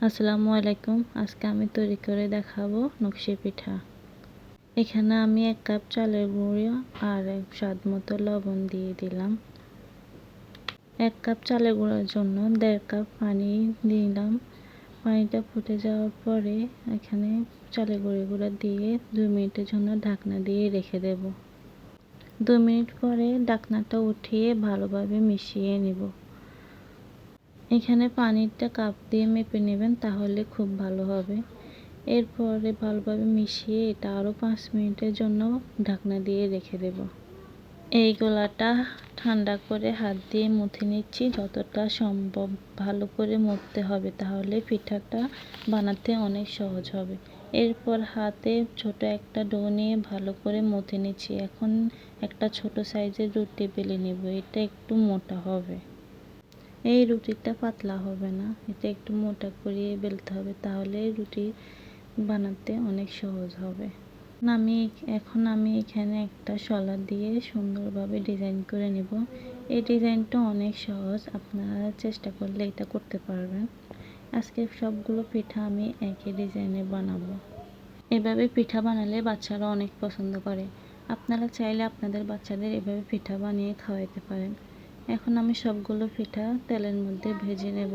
আসসালামু আলাইকুম। আজকে আমি তৈরি করে দেখাবো নকশি পিঠা। এখানে আমি 1 কাপ চালের গুঁড়ো আর স্বাদ মতো লবণ দিয়ে দিলাম। 1 কাপ চালের গুঁড়োর জন্য 1.5 কাপ পানি দিলাম। পানিটা ফুটে যাওয়ার পরে এখানে চালের গুঁড়োগুলো দিয়ে 2 মিনিটের জন্য ঢাকনা দিয়ে রেখে দেব। 2 মিনিট পরে ঢাকনাটা উঠিয়ে ভালোভাবে মিশিয়ে নিব। এখানে পানিটা কাপ দিয়ে মেপে নেবেন, তাহলে খুব ভালো হবে। এরপরে ভালোভাবে মিশিয়ে এটা আরও 5 মিনিটের জন্য ঢাকনা দিয়ে রেখে দেব। এই গোলাটা ঠান্ডা করে হাত দিয়ে মুথে নিচ্ছি, যতটা সম্ভব ভালো করে মুথতে হবে, তাহলে পিঠাটা বানাতে অনেক সহজ হবে। এরপর হাতে ছোট একটা ডো নিয়ে ভালো করে মুথে নিচ্ছি। এখন একটা ছোট সাইজের রুটি বেলে নেব। এটা একটু মোটা হবে। এই রুটিটা পাতলা হবে না, এটা একটু মোটা করে বেলতে হবে, তাহলে রুটি বানাতে অনেক সহজ হবে। এখন আমি এখানে একটা শলা দিয়ে সুন্দরভাবে ডিজাইন করে নেব। এই ডিজাইনটা অনেক সহজ, আপনারা চেষ্টা করলে এটা করতে পারবেন। আজকে সবগুলো পিঠা আমি একই ডিজাইনে বানাবো। এভাবে পিঠা বানালে বাচ্চারা অনেক পছন্দ করে। আপনারা চাইলে আপনাদের বাচ্চাদের এভাবে পিঠা বানিয়ে খাওয়াতে পারেন। এখন আমি সবগুলো পিঠা তেলের মধ্যে ভেজে নেব।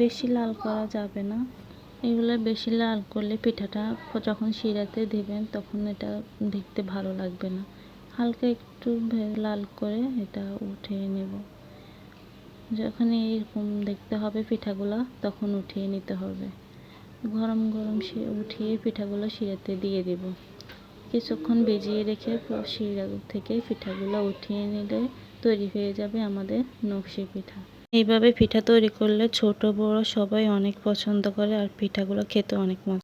বেশি লাল করা যাবে না, এগুলো বেশি লাল করলে পিঠাটা যখন শিরাতে দেবেন তখন এটা দেখতে ভালো লাগবে না। হালকা একটু লাল করে এটা উঠিয়ে নেব। যখন এইরকম দেখতে হবে পিঠাগুলো, তখন উঠিয়ে নিতে হবে। গরম গরম উঠিয়ে পিঠাগুলো শিরাতে দিয়ে দেব। কিছুক্ষণ ভিজিয়ে রেখে শিরা থেকে পিঠাগুলো উঠিয়ে নিলে তৈরি হয়ে যাবে আমাদের নকশি পিঠা। এইভাবে পিঠা তৈরি করলে ছোট বড় সবাই অনেক পছন্দ করে, আর পিঠাগুলো খেতে অনেক মজা।